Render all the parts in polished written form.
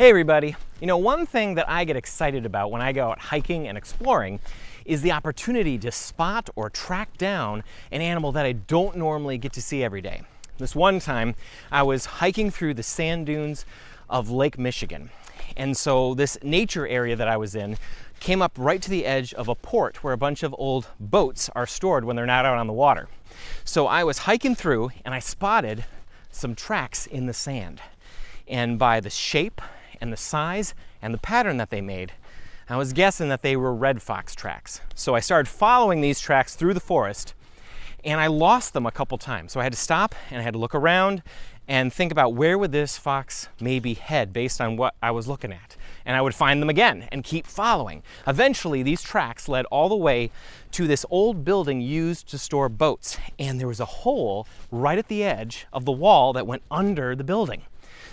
Hey everybody. You know, one thing that I get excited about when I go out hiking and exploring is the opportunity to spot or track down an animal that I don't normally get to see every day. This one time I was hiking through the sand dunes of Lake Michigan. And so this nature area that I was in came up right to the edge of a port where a bunch of old boats are stored when they're not out on the water. So I was hiking through and I spotted some tracks in the sand. And by the shape and the size and the pattern that they made, I was guessing that they were red fox tracks. So I started following these tracks through the forest and I lost them a couple times. So I had to stop and I had to look around and think about where would this fox maybe head based on what I was looking at. And I would find them again and keep following. Eventually, these tracks led all the way to this old building used to store boats. And there was a hole right at the edge of the wall that went under the building.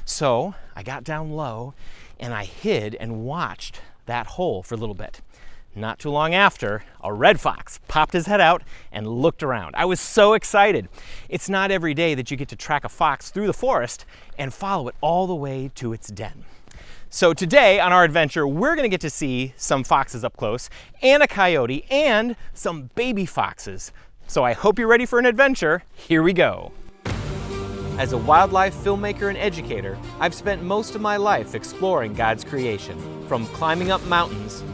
So I got down low and I hid and watched that hole for a little bit. Not too long after, a red fox popped his head out and looked around. I was so excited. It's not every day that you get to track a fox through the forest and follow it all the way to its den. So today on our adventure, we're gonna get to see some foxes up close and a coyote and some baby foxes. So I hope you're ready for an adventure. Here we go. As a wildlife filmmaker and educator, I've spent most of my life exploring God's creation, from climbing up mountains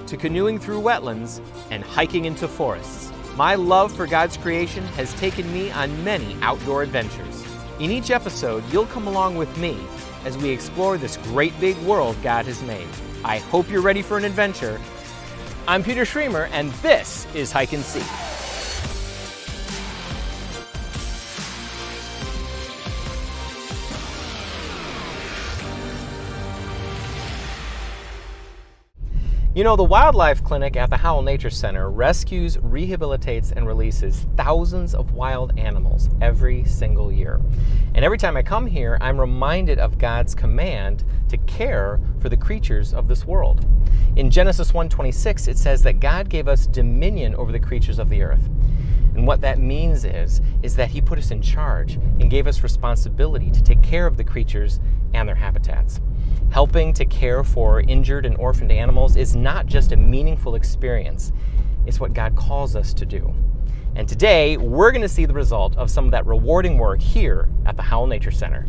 to canoeing through wetlands and hiking into forests. My love for God's creation has taken me on many outdoor adventures. In each episode, you'll come along with me as we explore this great big world God has made. I hope you're ready for an adventure. I'm Peter Schremer, and this is Hike and Seek. You know, the wildlife clinic at the Howell Nature Center rescues, rehabilitates, and releases thousands of wild animals every single year. And every time I come here, I'm reminded of God's command to care for the creatures of this world. In Genesis 1:26, it says that God gave us dominion over the creatures of the earth. And what that means is that He put us in charge and gave us responsibility to take care of the creatures and their habitats. Helping to care for injured and orphaned animals is not just a meaningful experience, it's what God calls us to do. And today, we're going to see the result of some of that rewarding work here at the Howell Nature Center.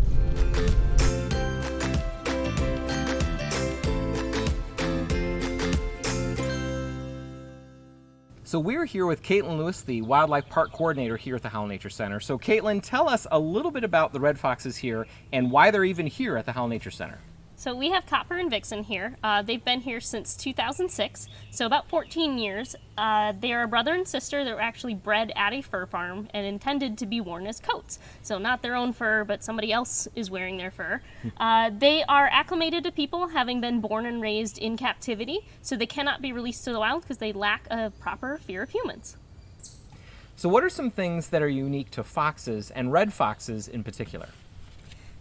So we're here with Caitlin Lewis, the Wildlife Park Coordinator here at the Howell Nature Center. So Caitlin, tell us a little bit about the red foxes here and why they're even here at the Howell Nature Center. So we have Copper and Vixen here. They've been here since 2006, so about 14 years. They are a brother and sister that were actually bred at a fur farm and intended to be worn as coats. So not their own fur, but somebody else is wearing their fur. They are acclimated to people, having been born and raised in captivity, so they cannot be released to the wild because they lack a proper fear of humans. So what are some things that are unique to foxes and red foxes in particular?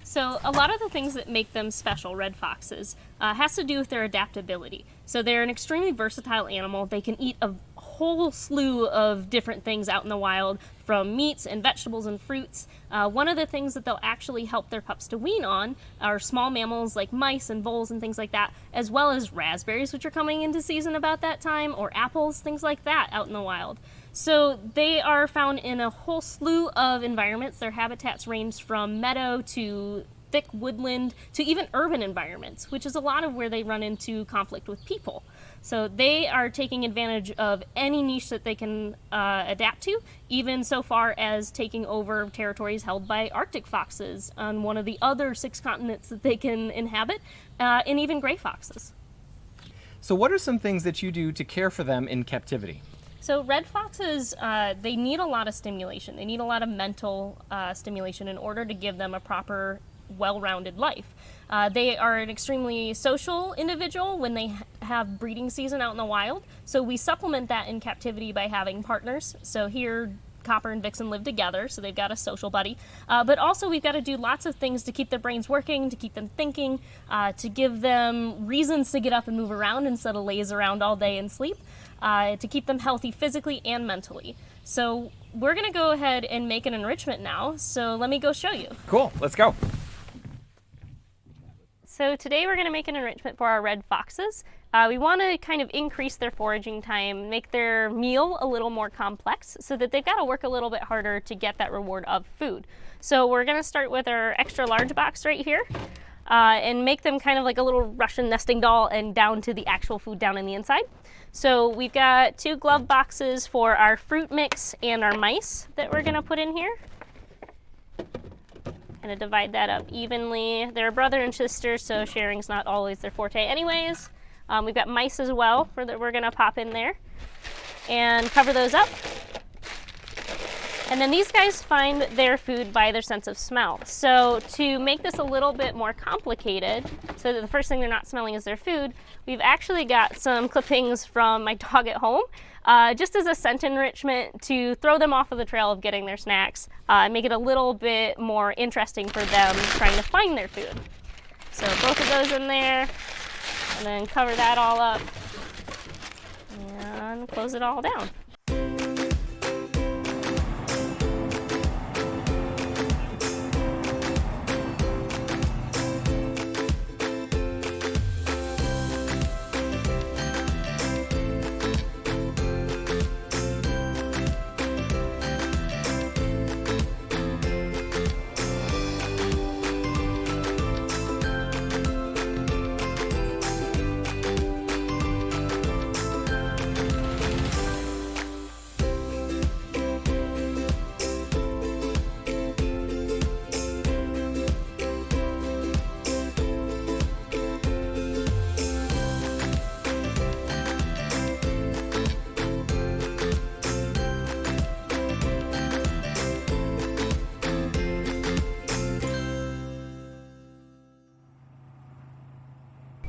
So a lot of the things that make them special, red foxes, has to do with their adaptability. So they're an extremely versatile animal. They can eat a whole slew of different things out in the wild, from meats and vegetables and fruits. One of the things that they'll actually help their pups to wean on are small mammals like mice and voles and things like that, as well as raspberries, which are coming into season about that time, or apples, things like that out in the wild. So they are found in a whole slew of environments. Their habitats range from meadow to thick woodland to even urban environments, which is a lot of where they run into conflict with people. So they are taking advantage of any niche that they can adapt to, even so far as taking over territories held by Arctic foxes on one of the other 6 continents that they can inhabit, and even gray foxes. So what are some things that you do to care for them in captivity? So red foxes, they need a lot of stimulation. They need a lot of mental stimulation in order to give them a proper, well-rounded life. They are an extremely social individual when they have breeding season out in the wild. So we supplement that in captivity by having partners. So here, Copper and Vixen live together, so they've got a social buddy. But also we've got to do lots of things to keep their brains working, to keep them thinking, to give them reasons to get up and move around instead of laze around all day and sleep, to keep them healthy physically and mentally. So we're going to go ahead and make an enrichment now, so let me go show you. Cool, let's go. So today we're going to make an enrichment for our red foxes. We want to kind of increase their foraging time, make their meal a little more complex so that they've got to work a little bit harder to get that reward of food. So we're going to start with our extra large box right here and make them kind of like a little Russian nesting doll and down to the actual food down in the inside. So we've got 2 glove boxes for our fruit mix and our mice that we're going to put in here. Going to divide that up evenly. They're a brother and sister, so sharing's not always their forte anyways. We've got mice as well that we're going to pop in there and cover those up. And then these guys find their food by their sense of smell. So to make this a little bit more complicated, so that the first thing they're not smelling is their food, we've actually got some clippings from my dog at home, just as a scent enrichment to throw them off of the trail of getting their snacks, make it a little bit more interesting for them trying to find their food. So both of those in there, and then cover that all up, and close it all down.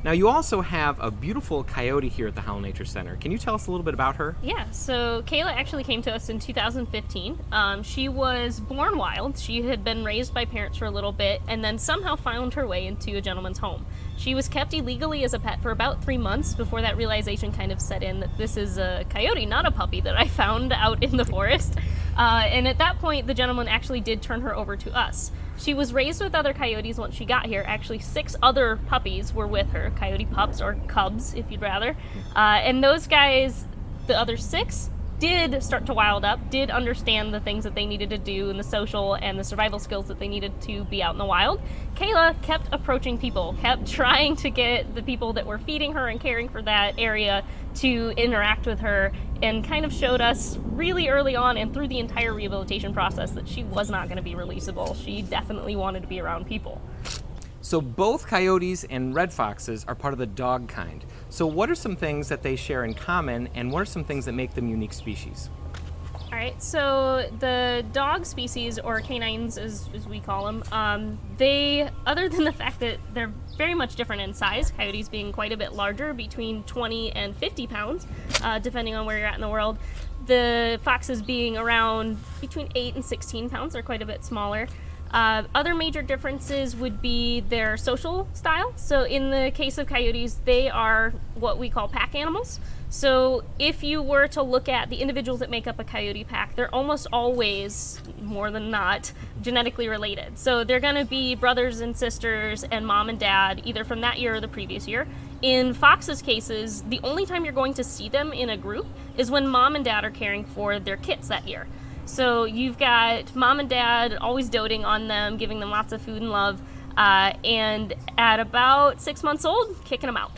Now you also have a beautiful coyote here at the Howell Nature Center. Can you tell us a little bit about her? Yeah, so Kayla actually came to us in 2015. She was born wild. She had been raised by parents for a little bit and then somehow found her way into a gentleman's home. She was kept illegally as a pet for about 3 months before that realization kind of set in that this is a coyote, not a puppy that I found out in the forest. And at that point, the gentleman actually did turn her over to us. She was raised with other coyotes once she got here. Actually, 6 other puppies were with her, coyote pups or cubs, if you'd rather. And those guys, the other 6, did start to wild up, did understand the things that they needed to do and the social and the survival skills that they needed to be out in the wild. Kayla kept approaching people, kept trying to get the people that were feeding her and caring for that area to interact with her, and kind of showed us really early on and through the entire rehabilitation process that she was not going to be releasable. She definitely wanted to be around people. So both coyotes and red foxes are part of the dog kind. So what are some things that they share in common, and what are some things that make them unique species? All right, so the dog species, or canines as we call them, they, other than the fact that they're very much different in size, coyotes being quite a bit larger, between 20 and 50 pounds, depending on where you're at in the world. The foxes being around between 8 and 16 pounds, are quite a bit smaller. Other major differences would be their social style. So in the case of coyotes, they are what we call pack animals. So if you were to look at the individuals that make up a coyote pack, they're almost always, more than not, genetically related. So they're going to be brothers and sisters and mom and dad, either from that year or the previous year. In foxes' cases, the only time you're going to see them in a group is when mom and dad are caring for their kits that year. So you've got mom and dad always doting on them, giving them lots of food and love, and at about 6 months old, kicking them out.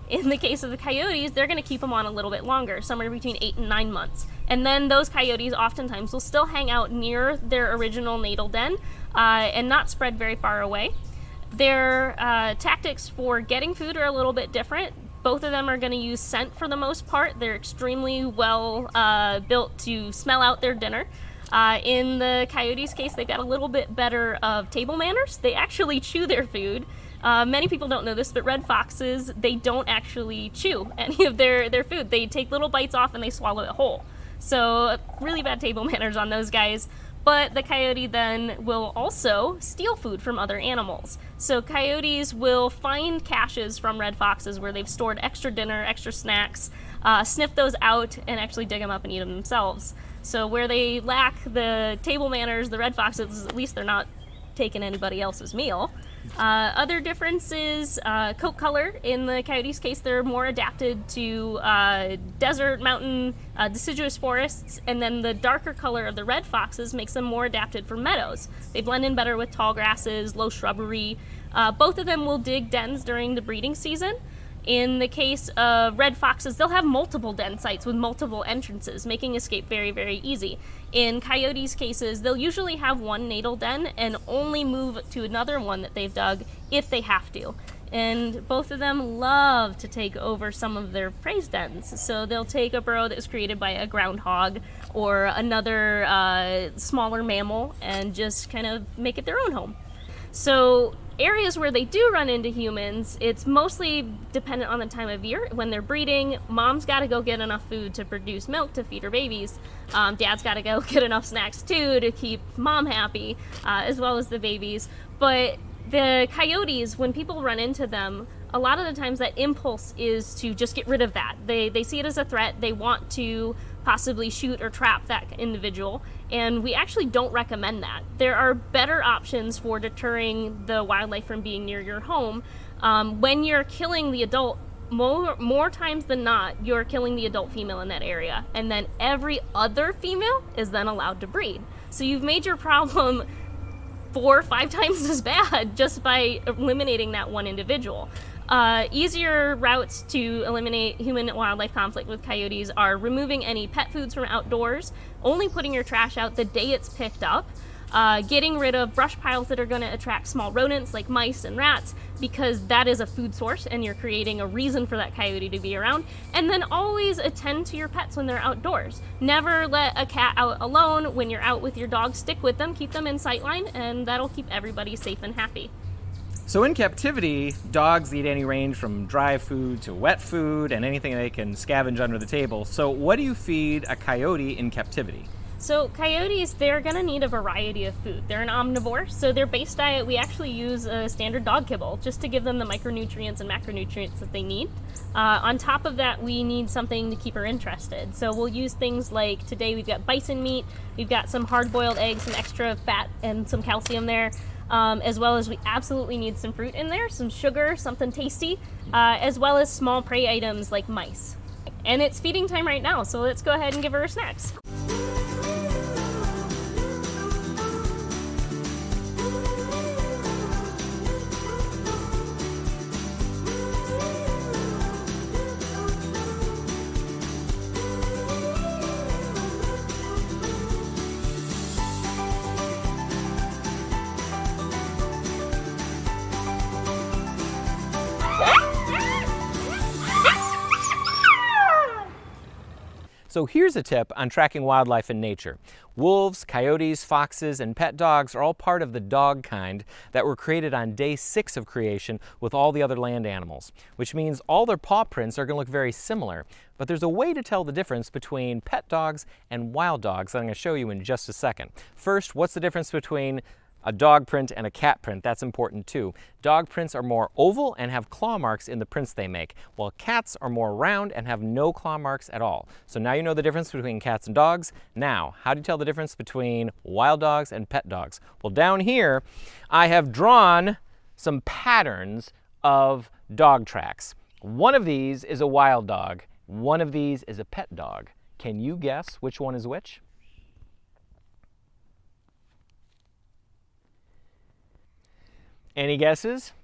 In the case of the coyotes, they're going to keep them on a little bit longer, somewhere between 8 and 9 months. And then those coyotes oftentimes will still hang out near their original natal den and not spread very far away. Their tactics for getting food are a little bit different. Both of them are going to use scent for the most part. They're extremely well built to smell out their dinner. In the coyotes' case, they've got a little bit better of table manners. They actually chew their food. Many people don't know this, but red foxes, they don't actually chew any of their food. They take little bites off and they swallow it whole. So really bad table manners on those guys. But the coyote then will also steal food from other animals. So coyotes will find caches from red foxes where they've stored extra dinner, extra snacks, sniff those out, and actually dig them up and eat them themselves. So where they lack the table manners, the red foxes, at least they're not taking anybody else's meal. Other differences, coat color. In the coyotes' case, they're more adapted to desert, mountain, deciduous forests, and then the darker color of the red foxes makes them more adapted for meadows. They blend in better with tall grasses, low shrubbery. Both of them will dig dens during the breeding season. In the case of red foxes, they'll have multiple den sites with multiple entrances, making escape very, very easy. In coyotes' cases, they'll usually have one natal den and only move to another one that they've dug if they have to. And both of them love to take over some of their prey's dens. So they'll take a burrow that was created by a groundhog or another smaller mammal and just kind of make it their own home. So areas where they do run into humans, it's mostly dependent on the time of year. When they're breeding, mom's got to go get enough food to produce milk to feed her babies. Dad's got to go get enough snacks too to keep mom happy, as well as the babies. But the coyotes, when people run into them, a lot of the times that impulse is to just get rid of that. They see it as a threat. They want to possibly shoot or trap that individual, and we actually don't recommend that. There are better options for deterring the wildlife from being near your home. When you're killing the adult, more times than not, you're killing the adult female in that area, and then every other female is then allowed to breed. So you've made your problem 4 or 5 times as bad just by eliminating that one individual. Easier routes to eliminate human-wildlife conflict with coyotes are removing any pet foods from outdoors, only putting your trash out the day it's picked up, getting rid of brush piles that are going to attract small rodents like mice and rats, because that is a food source and you're creating a reason for that coyote to be around. And then always attend to your pets when they're outdoors. Never let a cat out alone. When you're out with your dog, stick with them, keep them in sightline, and that'll keep everybody safe and happy. So in captivity, dogs eat any range from dry food to wet food and anything they can scavenge under the table. So what do you feed a coyote in captivity? So coyotes, they're going to need a variety of food. They're an omnivore, so their base diet, we actually use a standard dog kibble just to give them the micronutrients and macronutrients that they need. On top of that, we need something to keep her interested. So we'll use things like, today we've got bison meat, we've got some hard-boiled eggs, some extra fat and some calcium there. As well as we absolutely need some fruit in there, some sugar, something tasty, as well as small prey items like mice. And it's feeding time right now, so let's go ahead and give her her snacks. So here's a tip on tracking wildlife in nature. Wolves, coyotes, foxes, and pet dogs are all part of the dog kind that were created on day 6 of creation with all the other land animals, which means all their paw prints are going to look very similar. But there's a way to tell the difference between pet dogs and wild dogs that I'm going to show you in just a second. First, what's the difference between a dog print and a cat print? That's important too. Dog prints are more oval and have claw marks in the prints they make, while cats are more round and have no claw marks at all. So now you know the difference between cats and dogs. Now, how do you tell the difference between wild dogs and pet dogs? Well, down here, I have drawn some patterns of dog tracks. One of these is a wild dog. One of these is a pet dog. Can you guess which one is which? Any guesses?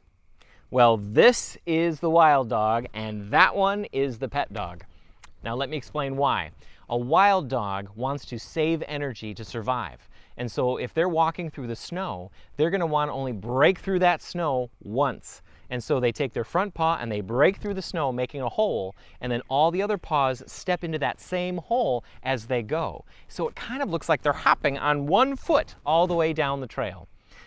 Well, this is the wild dog and that one is the pet dog. Now let me explain why. A wild dog wants to save energy to survive. And so if they're walking through the snow, they're going to want to only break through that snow once. And so they take their front paw and they break through the snow, making a hole, and then all the other paws step into that same hole as they go. So it kind of looks like they're hopping on one foot all the way down the trail.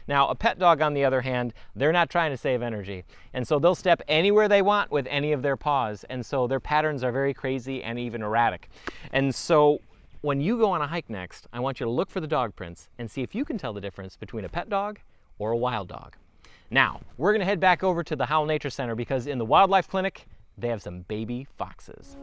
Now, a pet dog, on the other hand, they're not trying to save energy. And so they'll step anywhere they want with any of their paws. And so their patterns are very crazy and even erratic. And so when you go on a hike next, I want you to look for the dog prints and see if you can tell the difference between a pet dog or a wild dog. Now, we're going to head back over to the Howell Nature Center because in the wildlife clinic, they have some baby foxes.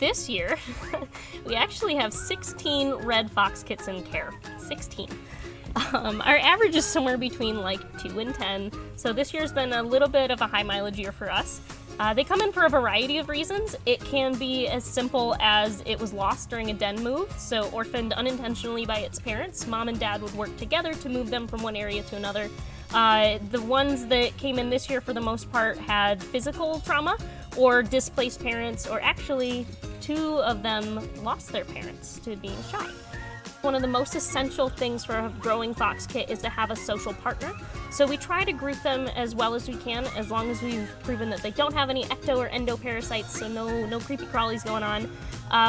this year, we actually have 16 red fox kits in care. 16. Our average is somewhere between like 2 and 10, so this year's been a little bit of a high mileage year for us. They come in for a variety of reasons. It can be as simple as it was lost during a den move, so orphaned unintentionally by its parents. Mom and dad would work together to move them from one area to another. The ones that came in this year for the most part had physical trauma or displaced parents, or actually 2 of them lost their parents to being shy. One of the most essential things for a growing fox kit is to have a social partner. So we try to group them as well as we can, as long as we've proven that they don't have any ecto or endoparasites, so no creepy crawlies going on.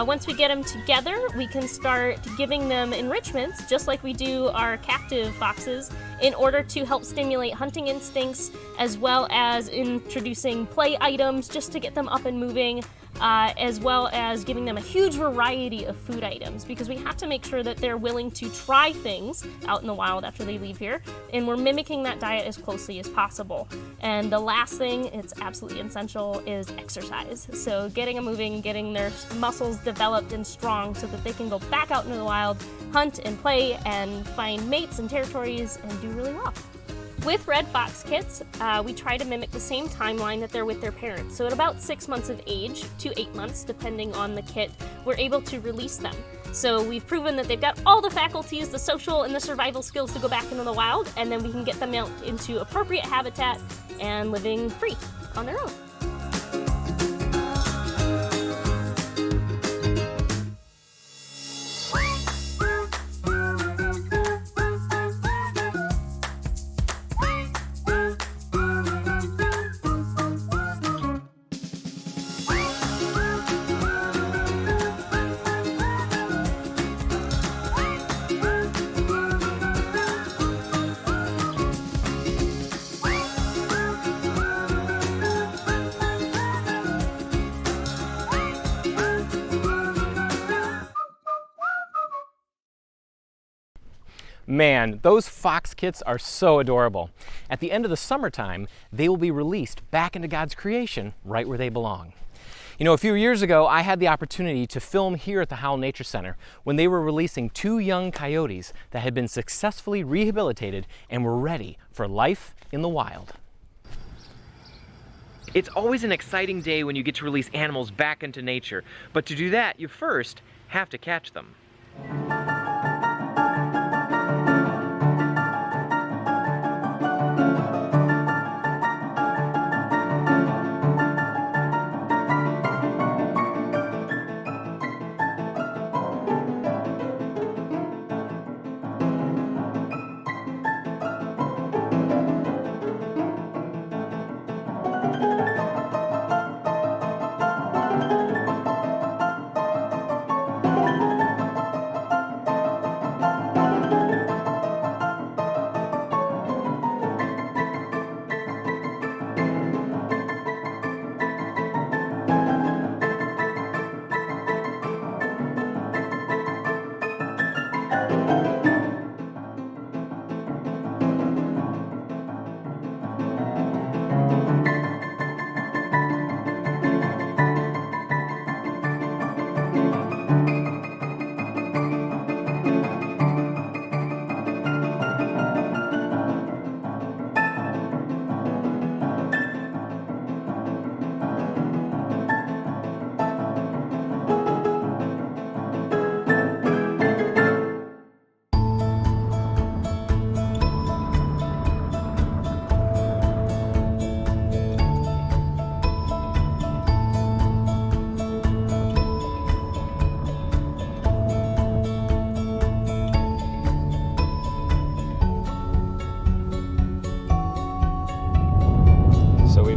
Once we get them together, we can start giving them enrichments, just like we do our captive foxes, in order to help stimulate hunting instincts, as well as introducing play items just to get them up and moving, as well as giving them a huge variety of food items, because we have to make sure that they're willing to try things out in the wild after they leave here, and we're mimicking that diet as closely as possible. And the last thing, it's absolutely essential, is exercise. So getting them moving, getting their muscles developed and strong so that they can go back out into the wild, hunt and play and find mates and territories and do really well. With red fox kits, we try to mimic the same timeline that they're with their parents. So at about 6 months of age to 8 months, depending on the kit, we're able to release them. So we've proven that they've got all the faculties, the social and the survival skills to go back into the wild, and then we can get them out into appropriate habitat and living free on their own. Man, those fox kits are so adorable. At the end of the summertime, they will be released back into God's creation, right where they belong. You know, a few years ago, I had the opportunity to film here at the Howell Nature Center when they were releasing 2 young coyotes that had been successfully rehabilitated and were ready for life in the wild. It's always an exciting day when you get to release animals back into nature, but to do that, you first have to catch them.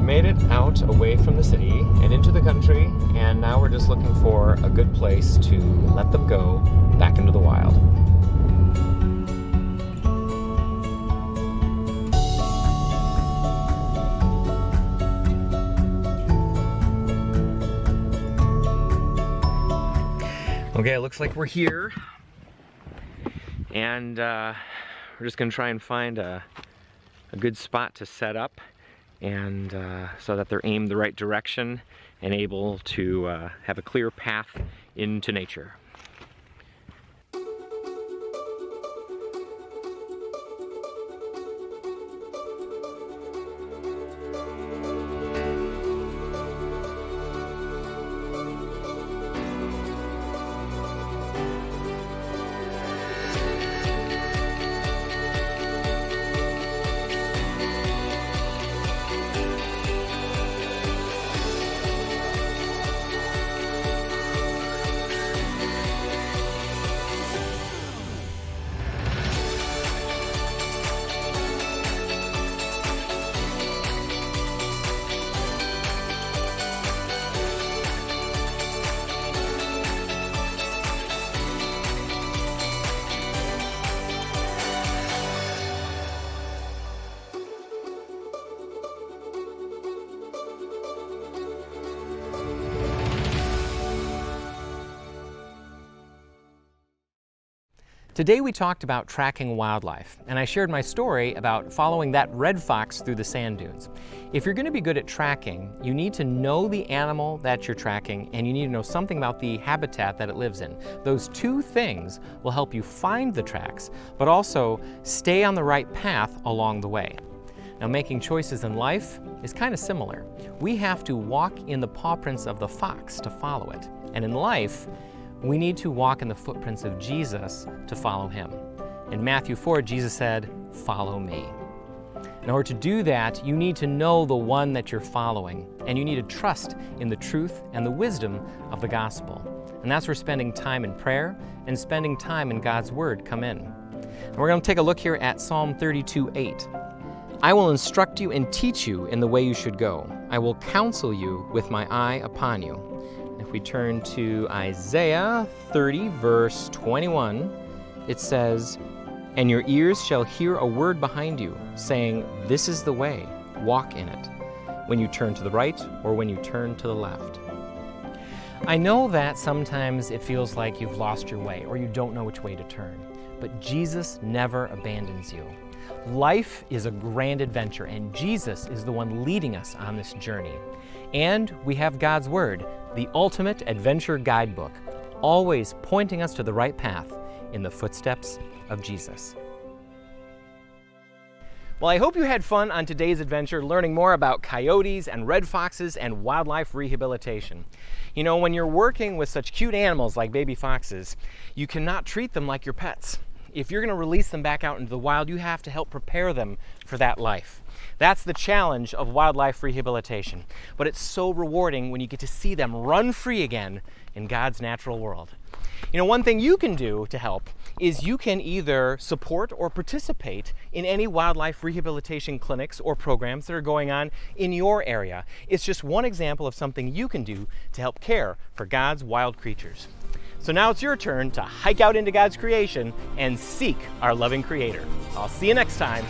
Made it out away from the city and into the country, and now we're just looking for a good place to let them go back into the wild. Okay, it looks like we're here, and we're just gonna try and find a good spot to set up, and so that they're aimed the right direction and able to have a clear path into nature. Today we talked about tracking wildlife, and I shared my story about following that red fox through the sand dunes. If you're going to be good at tracking, you need to know the animal that you're tracking, and you need to know something about the habitat that it lives in. Those two things will help you find the tracks, but also stay on the right path along the way. Now, making choices in life is kind of similar. We have to walk in the paw prints of the fox to follow it. And in life, we need to walk in the footprints of Jesus to follow him. In Matthew 4, Jesus said, "Follow me." In order to do that, you need to know the one that you're following, and you need to trust in the truth and the wisdom of the gospel. And that's where spending time in prayer and spending time in God's Word come in. And we're going to take a look here at Psalm 32:8. "I will instruct you and teach you in the way you should go. I will counsel you with my eye upon you." If we turn to Isaiah 30, verse 21, it says, "And your ears shall hear a word behind you, saying, 'This is the way, walk in it,' when you turn to the right or when you turn to the left." I know that sometimes it feels like you've lost your way or you don't know which way to turn, but Jesus never abandons you. Life is a grand adventure, and Jesus is the one leading us on this journey. And we have God's Word, the ultimate adventure guidebook, always pointing us to the right path in the footsteps of Jesus. Well, I hope you had fun on today's adventure learning more about coyotes and red foxes and wildlife rehabilitation. You know, when you're working with such cute animals like baby foxes, you cannot treat them like your pets. If you're going to release them back out into the wild, you have to help prepare them for that life. That's the challenge of wildlife rehabilitation. But it's so rewarding when you get to see them run free again in God's natural world. You know, one thing you can do to help is you can either support or participate in any wildlife rehabilitation clinics or programs that are going on in your area. It's just one example of something you can do to help care for God's wild creatures. So now it's your turn to hike out into God's creation and seek our loving Creator. I'll see you next time.